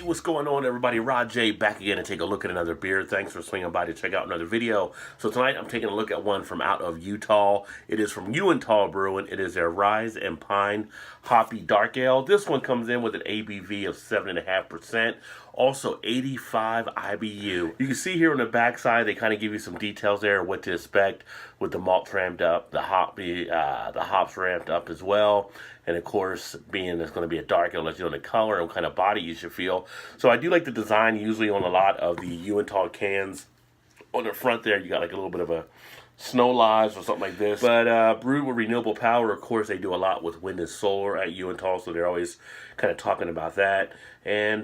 what's going on, everybody? Rod J back again to take a look at another beer. Thanks for swinging by to check out another video. So tonight I'm taking a look at one from out of Utah. It is from Uinta Brewing. It is their Rise and Pine Hoppy Dark Ale. This one comes in with an ABV of 7.5%. Also 85 IBU. You can see here on the back side, they kind of give you some details there, what to expect with the malt ramped up, the hops ramped up as well. And of course, being it's going to be a dark ale, lets you know the color and what kind of body you should feel. So I do like the design usually on a lot of the Uinta cans. On the front there, you got like a little bit of a snow lives or something like this. But brewed with renewable power, of course, they do a lot with wind and solar at Uinta, so they're always kind of talking about that. And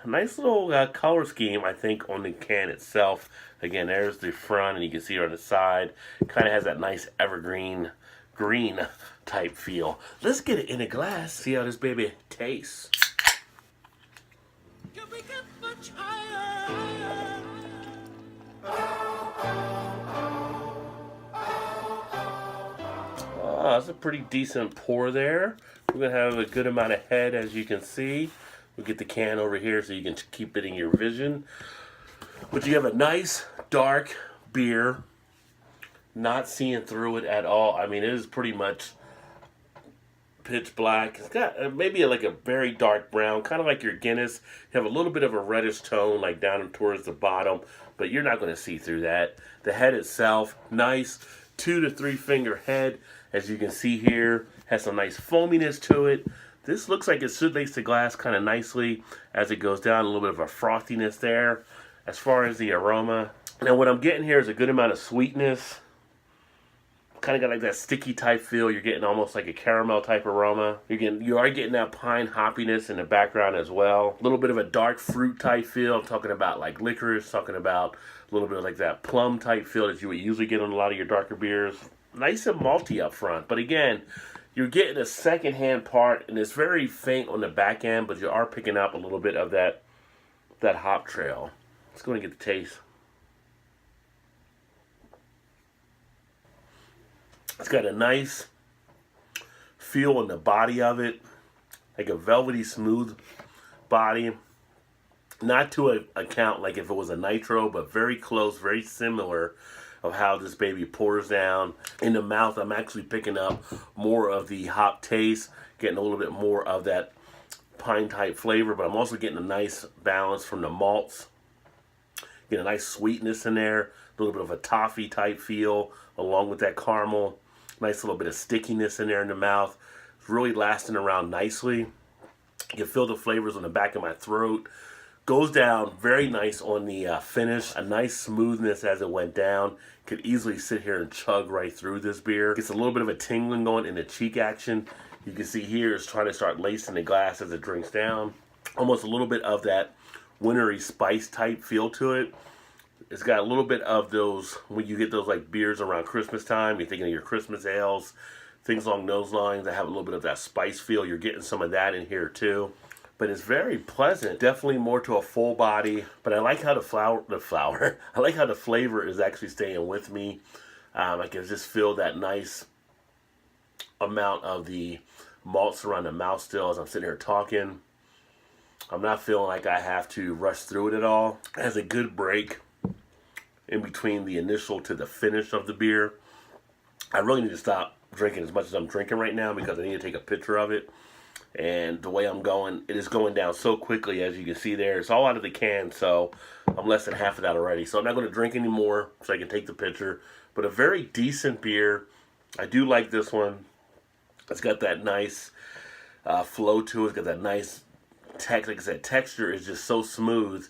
nice little color scheme, I think, on the can itself. Again, there's the front, and you can see it on the side. Kind of has that nice evergreen green type feel. Let's get it in a glass, see how this baby tastes. Can we get much higher? That's a pretty decent pour there. We're going to have a good amount of head, as you can see. We'll get the can over here so you can keep it in your vision. But you have a nice, dark beer. Not seeing through it at all. I mean, it is pretty much pitch black. It's got maybe like a very dark brown, kind of like your Guinness. You have a little bit of a reddish tone, like down towards the bottom, but you're not going to see through that. The head itself, nice 2 to 3 finger head. As you can see here, has some nice foaminess to it. This looks like it should lace the glass kind of nicely as it goes down. A little bit of a frothiness there. As far as the aroma, now what I'm getting here is a good amount of sweetness. Kind of got like that sticky type feel. You're getting almost like a caramel type aroma. You are getting that pine hoppiness in the background as well. A little bit of a dark fruit type feel. I'm talking about like licorice. Talking about a little bit of like that plum type feel that you would usually get on a lot of your darker beers. Nice and malty up front, but again, you're getting a secondhand part, and it's very faint on the back end, but you are picking up a little bit of that hop trail. Let's go and get the taste. It's got a nice feel on the body of it, like a velvety smooth body. Not to account like if it was a nitro, but very close, very similar of how this baby pours down in the mouth. I'm actually picking up more of the hop taste, getting a little bit more of that pine type flavor, but I'm also getting a nice balance from the malts. Getting a nice sweetness in there, a little bit of a toffee type feel along with that caramel. Nice little bit of stickiness in there in the mouth. It's really lasting around nicely. You can feel the flavors on the back of my throat. Goes down very nice on the finish. A nice smoothness as it went down. Could easily sit here and chug right through this beer. Gets a little bit of a tingling going in the cheek action. You can see here it's trying to start lacing the glass as it drinks down. Almost a little bit of that wintry spice type feel to it. It's got a little bit of those, when you get those like beers around Christmas time, you're thinking of your Christmas ales, things along those lines that have a little bit of that spice feel. You're getting some of that in here too. But it's very pleasant, definitely more to a full body. But I like how I like how the flavor is actually staying with me. I can just feel that nice amount of the malts around the mouth still as I'm sitting here talking. I'm not feeling like I have to rush through it at all. It has a good break in between the initial to the finish of the beer. I really need to stop drinking as much as I'm drinking right now because I need to take a picture of it. And the way I'm going, it is going down so quickly, as you can see there. It's all out of the can, so I'm less than half of that already. So I'm not going to drink anymore so I can take the picture. But a very decent beer. I do like this one. It's got that nice flow to it. It's got that nice like I said, texture is just so smooth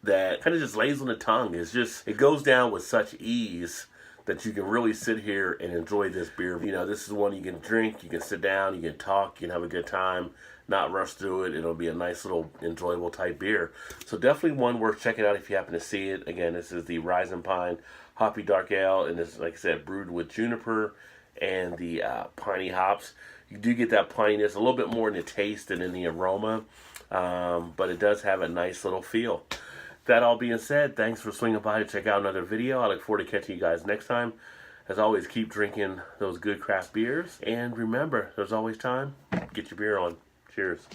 that kind of just lays on the tongue. It goes down with such ease that you can really sit here and enjoy this beer. You know, this is one you can drink, you can sit down, you can talk, you can have a good time, not rush through it. It'll be a nice little enjoyable type beer. So definitely one worth checking out if you happen to see it. Again, this is the Rise and Pine Hoppy Dark Ale, and this, like I said, brewed with juniper and the piney hops. You do get that pininess, a little bit more in the taste than in the aroma, but it does have a nice little feel. That all being said, thanks for swinging by to check out another video. I look forward to catching you guys next time. As always, keep drinking those good craft beers. And remember, there's always time. Get your beer on. Cheers.